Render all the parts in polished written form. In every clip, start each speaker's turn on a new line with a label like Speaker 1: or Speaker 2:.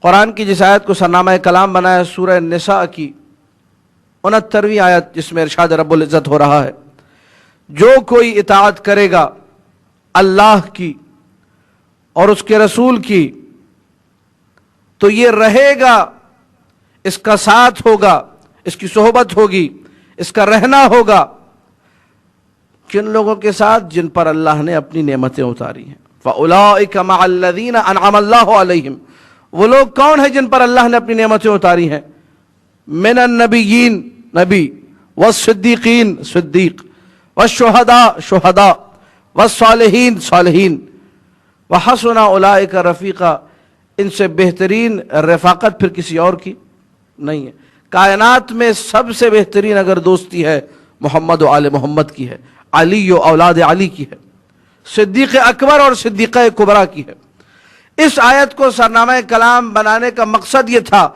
Speaker 1: قرآن کی جس آیت کو سرنامہ کلام بنایا سورہ نساء کی 69ویں آیت، جس میں ارشاد رب العزت ہو رہا ہے جو کوئی اطاعت کرے گا اللہ کی اور اس کے رسول کی تو یہ رہے گا، اس کا ساتھ ہوگا، اس کی صحبت ہوگی، اس کا رہنا ہوگا کن لوگوں کے ساتھ؟ جن پر اللہ نے اپنی نعمتیں اتاری ہیں۔ فَأُولَٰئِكَ مَعَ الَّذِينَ أَنْعَمَ اللَّهُ عَلَيْهِمْ، وہ لوگ کون ہیں جن پر اللہ نے اپنی نعمتیں اتاری ہیں؟ من النبیین، نبی، والصدیقین، صدیق، والشہداء، شہداء، والصالحین، صالحین، وحسن اولئک رفیقا، ان سے بہترین رفاقت پھر کسی اور کی نہیں ہے۔ کائنات میں سب سے بہترین اگر دوستی ہے محمد و آل محمد کی ہے، علی و اولاد علی کی ہے، صدیق اکبر اور صدیقہ کبریٰ کی ہے۔ اس آیت کو سرنامہ کلام بنانے کا مقصد یہ تھا،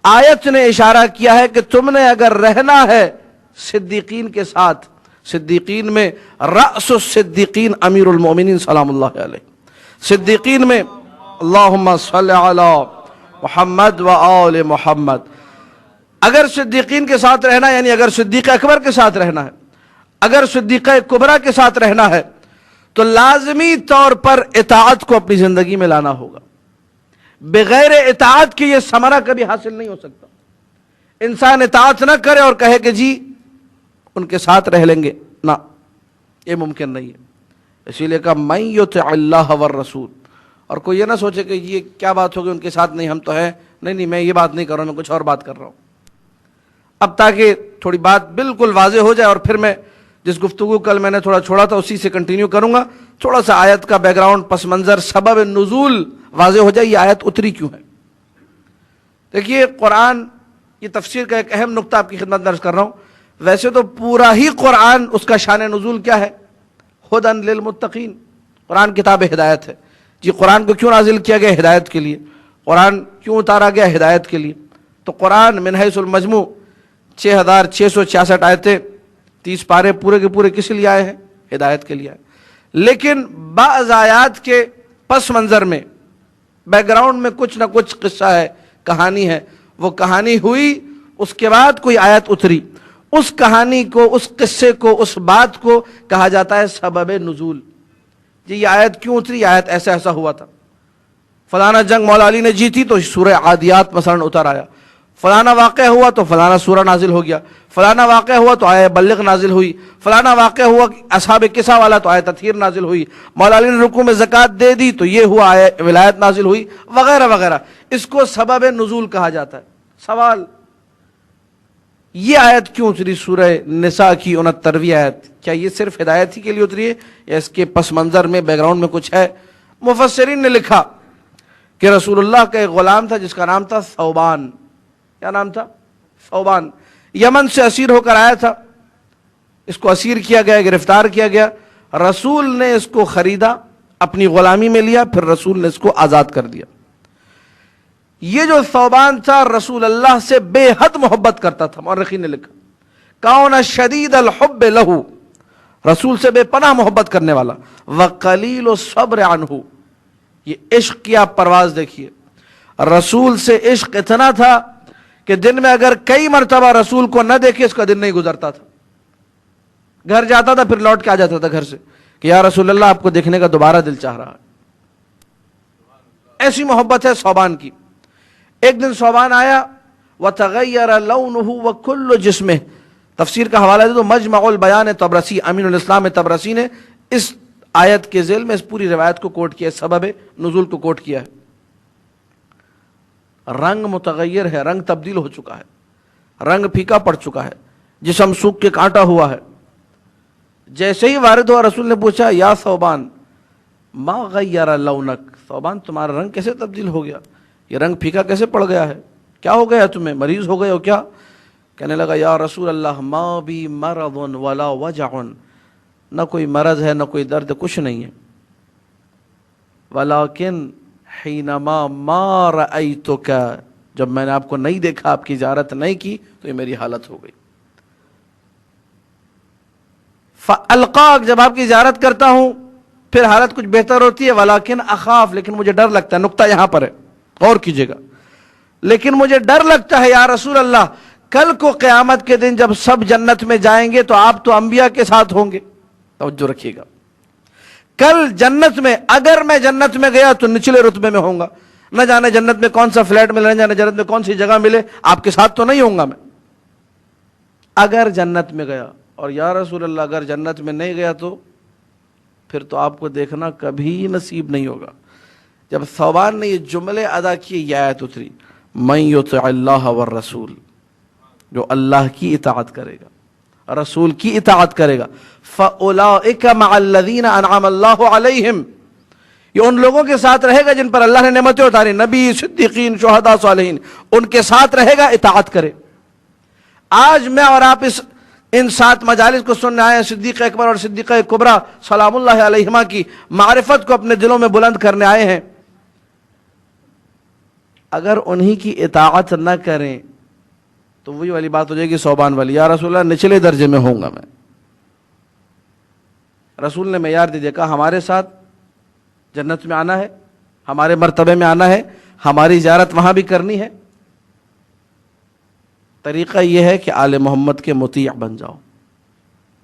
Speaker 1: آیت نے اشارہ کیا ہے کہ تم نے اگر رہنا ہے صدیقین کے ساتھ، صدیقین میں رأس الصدیقین امیر المؤمنین سلام اللہ علیہ، صدیقین میں اللہم صلی علی محمد و آل محمد، اگر صدیقین کے ساتھ رہنا یعنی اگر صدیق اکبر کے ساتھ رہنا ہے، اگر صدیقہ کبریٰ کے ساتھ رہنا ہے تو لازمی طور پر اطاعت کو اپنی زندگی میں لانا ہوگا۔ بغیر اطاعت کے یہ ثمرہ کبھی حاصل نہیں ہو سکتا۔ انسان اطاعت نہ کرے اور کہے کہ جی ان کے ساتھ رہ لیں گے، نہ، یہ ممکن نہیں ہے۔ اسی لیے کہا مَن یُطِعِ اللَّهَ وَالرَّسُولَ، اور کوئی یہ نہ سوچے کہ یہ کیا بات ہوگی ان کے ساتھ نہیں ہم تو ہیں، نہیں میں یہ بات نہیں کر رہا ہوں، میں کچھ اور بات کر رہا ہوں۔ اب تاکہ تھوڑی بات بالکل واضح ہو جائے اور پھر میں جس گفتگو کل میں نے تھوڑا چھوڑا تھا اسی سے کنٹینیو کروں گا، تھوڑا سا آیت کا بیک گراؤنڈ، پس منظر، سبب نزول واضح ہو جائے، یہ آیت اتری کیوں ہے۔ دیکھیے قرآن، یہ تفسیر کا ایک اہم نقطہ آپ کی خدمت میں عرض کر رہا ہوں، ویسے تو پورا ہی قرآن اس کا شان نزول کیا ہے؟ ہدی للمتقین، قرآن کتاب ہدایت ہے۔ جی قرآن کو کیوں نازل کیا گیا؟ ہدایت کے لیے۔ قرآن کیوں اتارا گیا؟ ہدایت کے لیے۔ تو قرآن من حیث المجموع 6666 آیتیں، 30 پارے پورے کے پورے کس لیے آئے ہیں؟ ہدایت کے لیے آئے۔ لیکن بعض آیات کے پس منظر میں، بیک گراؤنڈ میں کچھ نہ کچھ قصہ ہے، کہانی ہے، وہ کہانی ہوئی، اس کے بعد کوئی آیت اتری، اس کہانی کو، اس قصے کو، اس بات کو کہا جاتا ہے سبب نزول۔ جی یہ آیت کیوں اتری؟ آیت ایسا ایسا ہوا تھا، فلانا جنگ مولا علی نے جیتی تو سورہ عادیات مثلا اتر آیا، فلانا واقعہ ہوا تو فلانا سورہ نازل ہو گیا، فلانا واقعہ ہوا تو آیہ بلغ نازل ہوئی، فلانا واقعہ ہوا اصحاب کسا والا تو آیہ تطہیر نازل ہوئی، مولا علی نے رکوع میں زکوٰۃ دے دی تو یہ ہوا، آیہ ولایت نازل ہوئی، وغیرہ وغیرہ۔ اس کو سبب نزول کہا جاتا ہے۔ سوال، یہ آیت کیوں اتری سورہ نساء کی 69ویں آیت؟ کیا یہ صرف ہدایت ہی کے لیے اتری ہے یا اس کے پس منظر میں بیک گراؤنڈ میں کچھ ہے؟ مفسرین نے لکھا کہ رسول اللہ کا ایک غلام تھا جس کا نام تھا ثوبان۔ کیا نام تھا؟ ثوبان۔ یمن سے اسیر ہو کر آیا تھا، اس کو اسیر کیا گیا، گرفتار کیا گیا، رسول نے اس کو خریدا، اپنی غلامی میں لیا، پھر رسول نے اس کو آزاد کر دیا۔ یہ جو ثوبان تھا رسول اللہ سے بے حد محبت کرتا تھا، مورخین نے لکھا کون شدید الحب لہو، رسول سے بے پناہ محبت کرنے والا، وقلیل الصبر عنہ، یہ عشق کی آپ پرواز دیکھیے، رسول سے عشق اتنا تھا کہ دن میں اگر کئی مرتبہ رسول کو نہ دیکھے اس کا دن نہیں گزرتا تھا، گھر جاتا تھا پھر لوٹ کے آ جاتا تھا گھر سے کہ یا رسول اللہ آپ کو دیکھنے کا دوبارہ دل چاہ رہا ہے۔ ایسی محبت ہے ثوبان کی۔ ایک دن ثوبان آیا، وَتَغَيَّرَ لَوْنُهُ وَكُلُّ جِسْمِهِ، تفسیر کا حوالہ دے تو مجمع البیان طبرسی، امین الاسلام طبرسی نے اس آیت کے ذیل میں اس پوری روایت کو کوٹ کیا، سبب نزول کو کوٹ کیا ہے۔ رنگ متغیر ہے، رنگ تبدیل ہو چکا ہے، رنگ پھیکا پڑ چکا ہے، جسم سوکھ کے کانٹا ہوا ہے۔ جیسے ہی وارد ہوا رسول نے پوچھا یا ثوبان ما غیر لونک، ثوبان تمہارا رنگ کیسے تبدیل ہو گیا؟ یہ رنگ پھیکا کیسے پڑ گیا ہے؟ کیا ہو گیا تمہیں؟ مریض ہو گئے ہو کیا؟ کہنے لگا یا رسول اللہ ما بی مرض ولا وجع، نہ کوئی مرض ہے نہ کوئی درد، کچھ نہیں ہے، ولیکن حینما ما رأیتک، جب میں نے آپ کو نہیں دیکھا، آپ کی زیارت نہیں کی تو یہ میری حالت ہو گئی۔ فالقاک، جب آپ کی زیارت کرتا ہوں پھر حالت کچھ بہتر ہوتی ہے، ولیکن اخاف، لیکن مجھے ڈر لگتا ہے۔ نقطہ یہاں پر ہے، غور کیجئے گا، لیکن مجھے ڈر لگتا ہے یا رسول اللہ، کل کو قیامت کے دن جب سب جنت میں جائیں گے تو آپ تو انبیاء کے ساتھ ہوں گے. توجہ رکھیے گا، کل جنت میں اگر میں جنت میں گیا تو نچلے رتبے میں ہوں گا، نہ جانے جنت میں کون سا فلیٹ ملے، نہ جانے جنت میں کون سی جگہ ملے، آپ کے ساتھ تو نہیں ہوں گا میں اگر جنت میں گیا. اور یا رسول اللہ اگر جنت میں نہیں گیا تو پھر تو آپ کو دیکھنا کبھی نصیب نہیں ہوگا. جب ثوبان نے یہ جملے ادا کیے یہ آیت اتری، من یطع اللہ والرسول، جو اللہ کی اطاعت کرے گا، رسول کی اطاعت کرے گا، فاولئک مع الذین انعم اللہ علیہم، یہ ان لوگوں کے ساتھ رہے گا جن پر اللہ نے نعمتیں اتاری، نبی، صدیقین، شہداء، صالحین، ان کے ساتھ رہے گا، اطاعت کرے. آج میں اور آپ ان 7 مجالس کو سننے آئے ہیں، صدیق اکبر اور صدیقہ کبریٰ سلام اللہ علیہما کی معرفت کو اپنے دلوں میں بلند کرنے آئے ہیں. اگر انہی کی اطاعت نہ کریں تو وہی والی بات ہو جائے گی ثوبان والی، یا رسول اللہ نچلے درجے میں ہوں گا میں. رسول نے معیار دے دیا، کہا ہمارے ساتھ جنت میں آنا ہے، ہمارے مرتبے میں آنا ہے، ہماری زیارت وہاں بھی کرنی ہے. طریقہ یہ ہے کہ آل محمد کے مطیع بن جاؤ.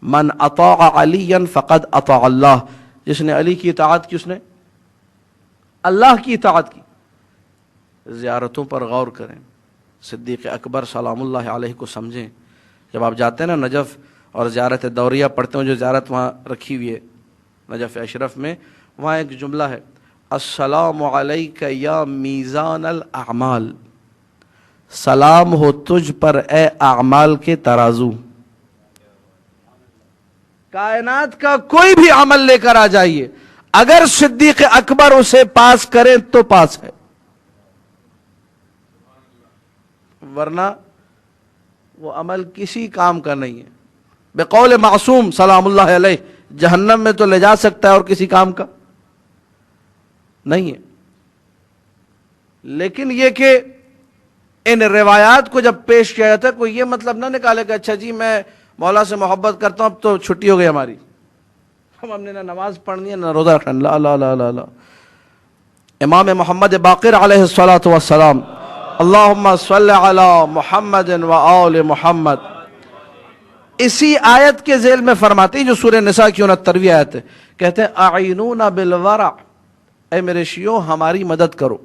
Speaker 1: من اطاع علیا فقد اطاع اللہ، جس نے علی کی اطاعت کی اس نے اللہ کی اطاعت کی. زیارتوں پر غور کریں، صدیق اکبر سلام اللہ علیہ کو سمجھیں. جب آپ جاتے ہیں نا نجف اور زیارت دوریہ پڑھتے ہیں، جو زیارت وہاں رکھی ہوئی ہے نجف اشرف میں، وہاں ایک جملہ ہے، السلام علیک یا میزان الاعمال، سلام ہو تجھ پر اے اعمال کے ترازو. کائنات کا کوئی بھی عمل لے کر آ جائیے، اگر صدیق اکبر اسے پاس کریں تو پاس ہے، ورنہ وہ عمل کسی کام کا نہیں ہے. بقول معصوم سلام اللہ علیہ، جہنم میں تو لے جا سکتا ہے اور کسی کام کا نہیں ہے. لیکن یہ کہ ان روایات کو جب پیش کیا جاتا ہے، کوئی یہ مطلب نہ نکالے کہ اچھا جی میں مولا سے محبت کرتا ہوں اب تو چھٹی ہو گئی ہماری، ہم نے نہ نماز پڑھنی ہے نہ روزہ رکھنا. لا لا لا لا لا. امام محمد باقر علیہ الصلوۃ والسلام، اللہم صل علی محمد و آل محمد، اسی آیت کے ذیل میں فرماتے ہیں جو سورہ نساء کی 69ویں آیت ہے، کہتے ہیں اعینونا بالورع، اے میرے شیعوں ہماری مدد کرو،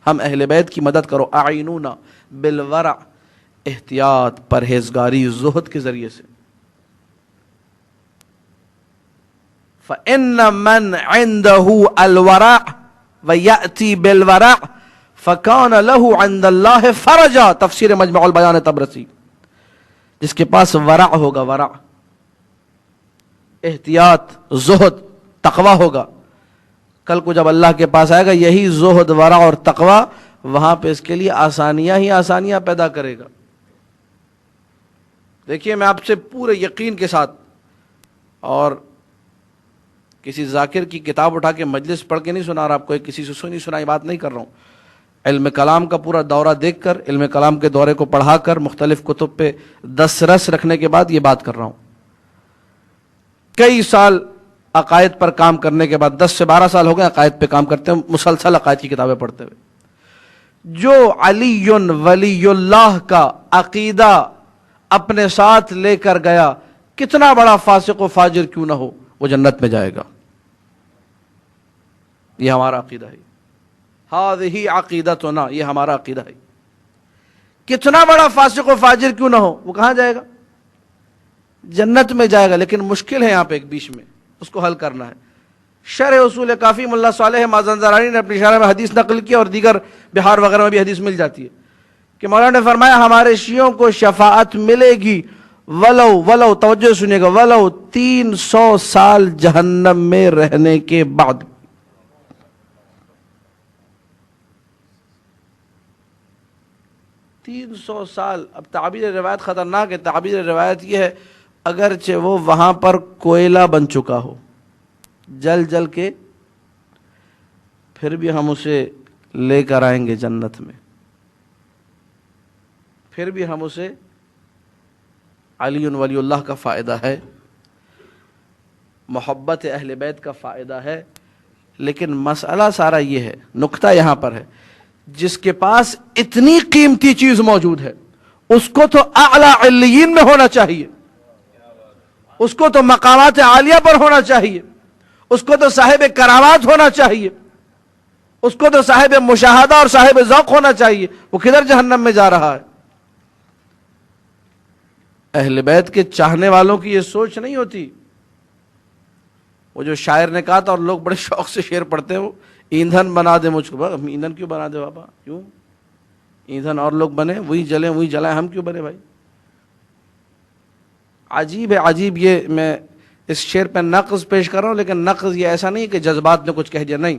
Speaker 1: ہم اہل بیت کی مدد کرو. اعینونا بالورع، احتیاط، پرہیزگاری، زہد کے ذریعے سے. فَإِنَّ مَنْ عِنْدَهُ الْوَرَعُ وَيَأْتِي بِالْوَرَعُ فَكَانَ لَهُ عِنْدَ اللَّهِ فَرَجًا، تفسیر مجمع البیان تبرسی. جس کے پاس ورع ہوگا، ورع احتیاط، زہد، تقوی ہوگا، کل کو جب اللہ کے پاس آئے گا یہی زہد، ورع اور تقوی وہاں پہ اس کے لیے آسانیاں ہی آسانیاں پیدا کرے گا. دیکھیے میں آپ سے پورے یقین کے ساتھ، اور کسی ذاکر کی کتاب اٹھا کے مجلس پڑھ کے نہیں سنا رہا آپ کو، کسی سے سنی سنائی بات نہیں کر رہا ہوں. علم کلام کا پورا دورہ دیکھ کر، علم کلام کے دورے کو پڑھا کر، مختلف کتب پہ دسترس رکھنے کے بعد یہ بات کر رہا ہوں. کئی سال عقائد پر کام کرنے کے بعد، 10 سے 12 سال ہو گئے عقائد پہ کام کرتے ہیں، مسلسل عقائد کی کتابیں پڑھتے ہوئے. جو علی ولی اللہ کا عقیدہ اپنے ساتھ لے کر گیا، کتنا بڑا فاسق و فاجر کیوں نہ ہو، وہ جنت میں جائے گا. یہ ہمارا عقیدہ ہے، ہذہ عقیدتنا، یہ ہمارا عقیدہ ہے. کتنا بڑا فاسق و فاجر کیوں نہ ہو، وہ کہاں جائے گا؟ جنت میں جائے گا. لیکن مشکل ہے یہاں پہ ایک بیچ میں، اس کو حل کرنا ہے. شرح اصول کافی ملا صالح مازندرانی نے اپنی شرح میں حدیث نقل کی، اور دیگر بہار وغیرہ میں بھی حدیث مل جاتی ہے کہ مولانا نے فرمایا ہمارے شیعوں کو شفاعت ملے گی ولو توجہ سنیے گا، ولو 300 سال جہنم میں رہنے کے بعد. 300 سال. اب تعبیر روایت خطرناک ہے. تعبیر روایت یہ ہے اگرچہ وہ وہاں پر کوئلہ بن چکا ہو، جل جل کے، پھر بھی ہم اسے لے کر آئیں گے جنت میں، پھر بھی ہم اسے، علی ولی اللہ کا فائدہ ہے، محبت اہل بیت کا فائدہ ہے. لیکن مسئلہ سارا یہ ہے، نکتہ یہاں پر ہے، جس کے پاس اتنی قیمتی چیز موجود ہے اس کو تو اعلیٰ علیین میں ہونا چاہیے، اس کو تو مقامات عالیہ پر ہونا چاہیے، اس کو تو صاحب کرامات ہونا چاہیے، اس کو تو صاحب مشاہدہ اور صاحب ذوق ہونا چاہیے، وہ کدھر جہنم میں جا رہا ہے؟ اہل بیت کے چاہنے والوں کی یہ سوچ نہیں ہوتی۔ وہ جو شاعر نے کہا تھا اور لوگ بڑے شوق سے شعر پڑھتے ہیں، وہ ایندھن بنا دے مجھ کو، ایندھن کیوں بنا دے بابا؟ کیوں ایندھن اور لوگ بنے، وہی جلیں وہی جلائیں، ہم کیوں بنے بھائی؟ عجیب ہے عجیب۔ یہ میں اس شعر پہ نقض پیش کر رہا ہوں، لیکن نقض یہ ایسا نہیں کہ جذبات نے کچھ کہہ دیا، نہیں،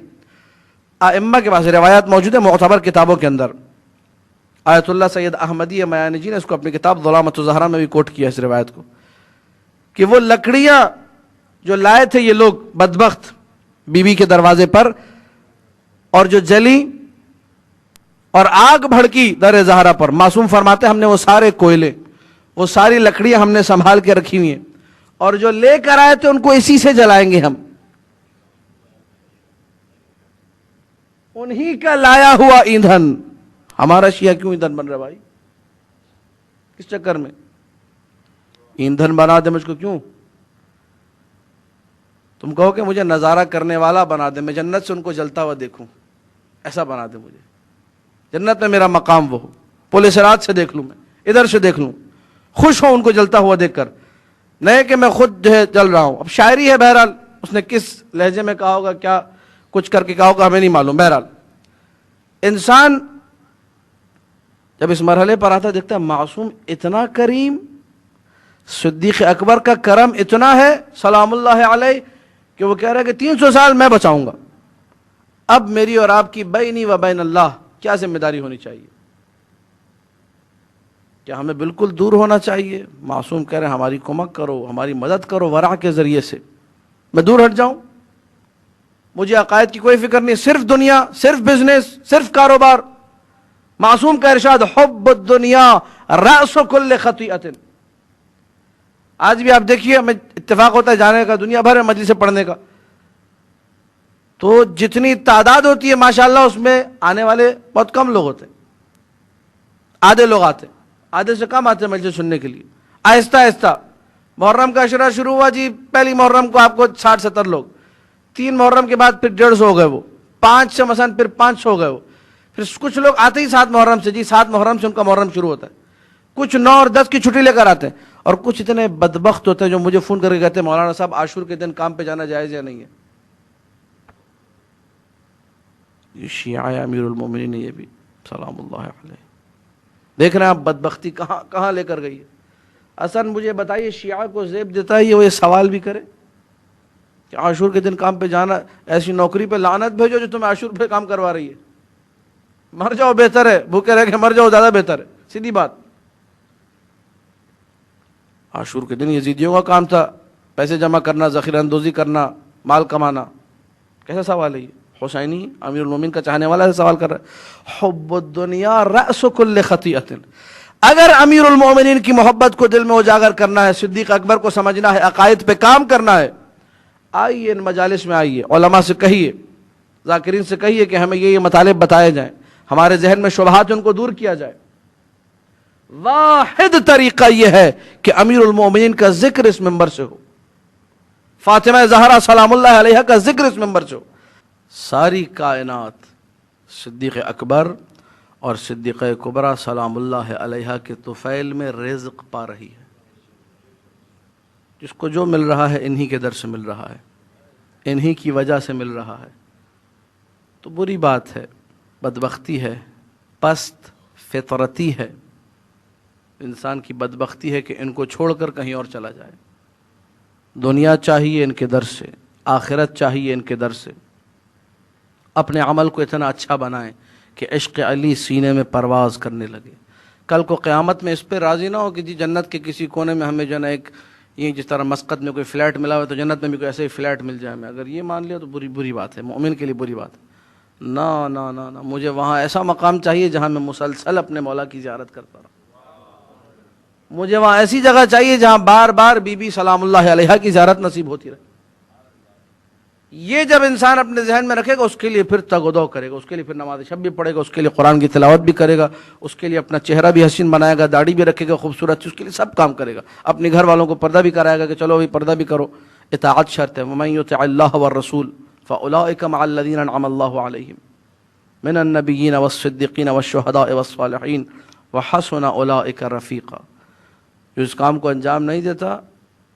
Speaker 1: ائمہ کے پاس روایات موجود ہیں معتبر کتابوں کے اندر۔ آیت اللہ سید احمدی میانی جی نے اس کو اپنی کتاب ظلامت الزہرا میں بھی کوٹ کیا اس روایت کو، کہ وہ لکڑیاں جو لائے تھے یہ لوگ بدبخت بی بی کے دروازے پر، اور جو جلی اور آگ بھڑکی در زہرا پر، معصوم فرماتے ہم نے وہ سارے کوئلے، وہ ساری لکڑیاں ہم نے سنبھال کے رکھی ہوئی ہیں، اور جو لے کر آئے تھے ان کو اسی سے جلائیں گے ہم، انہی کا لایا ہوا ایندھن۔ ہمارا شیعہ کیوں ایندھن بن رہا بھائی؟ کس چکر میں؟ ایندھن بنا دے مجھ کو، کیوں؟ تم کہو کہ مجھے نظارہ کرنے والا بنا دے، میں جنت سے ان کو جلتا ہوا دیکھوں، ایسا بنا دے مجھے، جنت میں میرا مقام وہ ہو، پل صراط سے دیکھ لوں، میں ادھر سے دیکھ لوں، خوش ہوں ان کو جلتا ہوا دیکھ کر، نہیں کہ میں خود جو ہے جل رہا ہوں۔ اب شاعری ہے، بہرحال اس نے کس لہجے میں کہا ہوگا، کیا کچھ کر کے کہا ہوگا، ہمیں نہیں معلوم۔ بہرحال انسان جب اس مرحلے پر آتا دیکھتا ہے معصوم اتنا کریم، صدیق اکبر کا کرم اتنا ہے سلام اللہ علیہ کہ وہ کہہ رہا ہے کہ 300 سال میں بچاؤں گا، اب میری اور آپ کی بینی و بین اللہ کیا ذمہ داری ہونی چاہیے؟ کیا ہمیں بالکل دور ہونا چاہیے؟ معصوم کہہ رہے ہیں ہماری کمک کرو، ہماری مدد کرو ورع کے ذریعے سے، میں دور ہٹ جاؤں، مجھے عقائد کی کوئی فکر نہیں، صرف دنیا، صرف بزنس، صرف کاروبار۔ معصوم کا ارشاد حب الدنیا رأس کل خطیئۃ۔ آج بھی آپ دیکھیے ہمیں اتفاق ہوتا ہے جانے کا دنیا بھر میں مجلس سے پڑھنے کا، تو جتنی تعداد ہوتی ہے ماشاءاللہ اس میں آنے والے بہت کم لوگ ہوتے ہیں، آدھے لوگ آتے ہیں، آدھے سے کم آتے ہیں مجلس سننے کے لیے۔ آہستہ آہستہ محرم کا عشرہ شروع ہوا جی، پہلی محرم کو آپ کو 60-70 لوگ، 3 محرم کے بعد پھر 150 ہو گئے، وہ 5 سے مثلا پھر 500 ہو گئے، وہ پھر کچھ لوگ آتے ہی 7 محرم سے، جی 7 محرم سے ان کا محرم شروع ہوتا ہے، کچھ 9 اور 10 کی چھٹی لے کر آتے ہیں، اور کچھ اتنے بدبخت ہوتے ہیں جو مجھے فون کر کے کہتے ہیں مولانا صاحب عاشور کے دن کام پہ جانا جائز یا نہیں ہے؟ یہ شیعہ امیر المومنین، یہ بھی سلام اللہ علیہ۔ دیکھ رہے ہیں آپ بدبختی کہاں کہاں لے کر گئی ہے۔ اصل مجھے بتائیے وہ کو زیب دیتا ہے یہ سوال بھی کرے کہ عاشور کے دن کام پہ جانا، ایسی نوکری پہ لعنت بھیجو جو تمہیں عاشور پہ کام کروا رہی ہے، مر جاؤ بہتر ہے، بھوکے رہ کے مر جاؤ زیادہ بہتر ہے، سیدھی بات۔ عاشور کے دن یزیدیوں کا کام تھا پیسے جمع کرنا، ذخیرہ اندوزی کرنا، مال کمانا، کیسا سوال ہے یہ؟ حسینی امیر المومنین کا چاہنے والا سے سوال کر رہا ہے۔ حب الدنیا رأس کل خطیئۃ۔ اگر امیر المومنین کی محبت کو دل میں اجاگر کرنا ہے، صدیق اکبر کو سمجھنا ہے، عقائد پہ کام کرنا ہے، آئیے ان مجالس میں آئیے، علماء سے کہیے، ذاکرین سے کہیے کہ ہمیں یہ مطالب بتائے جائیں، ہمارے ذہن میں شبہات ان کو دور کیا جائے۔ واحد طریقہ یہ ہے کہ امیر المومنین کا ذکر اس منبر سے ہو، فاطمہ زہرا سلام اللہ علیہا کا ذکر اس منبر سے ہو۔ ساری کائنات صدیق اکبر اور صدیقہ کبریٰ سلام اللہ علیہا کے طفیل میں رزق پا رہی ہے، جس کو جو مل رہا ہے انہی کے در سے مل رہا ہے، انہی کی وجہ سے مل رہا ہے۔ تو بری بات ہے، بدبختی ہے، پست فطرتی ہے، انسان کی بدبختی ہے کہ ان کو چھوڑ کر کہیں اور چلا جائے۔ دنیا چاہیے ان کے در سے، آخرت چاہیے ان کے در سے۔ اپنے عمل کو اتنا اچھا بنائیں کہ عشق علی سینے میں پرواز کرنے لگے۔ کل کو قیامت میں اس پہ راضی نہ ہو کہ جی جنت کے کسی کونے میں ہمیں جو ہے نا ایک یہ جس طرح مسقط میں کوئی فلیٹ ملا ہوا تو جنت میں بھی کوئی ایسے ہی فلیٹ مل جائے ہمیں، اگر یہ مان لیا تو بری بات ہے، مومن کے لیے بری بات ہے۔ نہ نہ نہ نہ، مجھے وہاں ایسا مقام چاہیے جہاں میں مسلسل اپنے مولا کی زیارت کرتا رہا، مجھے وہاں ایسی جگہ چاہیے جہاں بار بار بی بی سلام اللہ علیہا کی زیارت نصیب ہوتی رہے۔ یہ جب انسان اپنے ذہن میں رکھے گا اس کے لیے پھر تگ و دو کرے گا، اس کے لیے پھر نماز شب بھی پڑھے گا، اس کے لیے قرآن کی تلاوت بھی کرے گا، اس کے لیے اپنا چہرہ بھی حسین بنائے گا، داڑھی بھی رکھے گا خوبصورت، اس کے لیے سب کام کرے گا، اپنے گھر والوں کو پردہ بھی کرائے گا کہ چلو ابھی پردہ بھی کرو۔ اطاعت شرط ہے۔ وَمَن يُطِعِ اللَّهَ وَالرَّسُولَ فَأُولَٰئِكَ مَعَ الَّذِينَ أَنْعَمَ اللَّهُ عَلَيْهِم مِّنَ النَّبِيِّينَ وَالصِّدِّيقِينَ وَالشُّهَدَاءِ وَالصَّالِحِينَ وَحَسُنَ أُولَٰئِكَ رَفِيقًا۔ جو اس کام کو انجام نہیں دیتا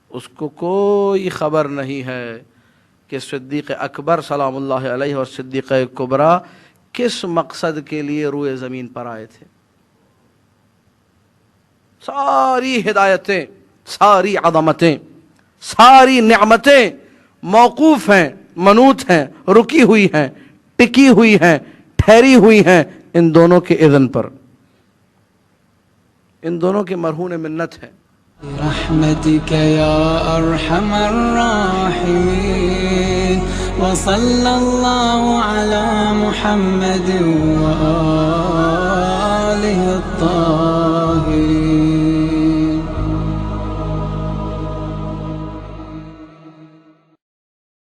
Speaker 1: اس کو کوئی خبر نہیں ہے کہ صدیق اکبر سلام اللہ علیہ اور صدیقہ کبریٰ کس مقصد کے لیے روئے زمین پر آئے تھے۔ ساری ہدایتیں، ساری عظمتیں، ساری نعمتیں موقوف ہیں، منوط ہیں، رکی ہوئی ہیں، ٹکی ہوئی ہیں، ٹھہری ہوئی ہیں ان دونوں کے اذن پر، ان دونوں کے مرہون منت ہے۔
Speaker 2: برحمتك يا أرحم الراحمين وصلى الله على محمد وآله الطاهرين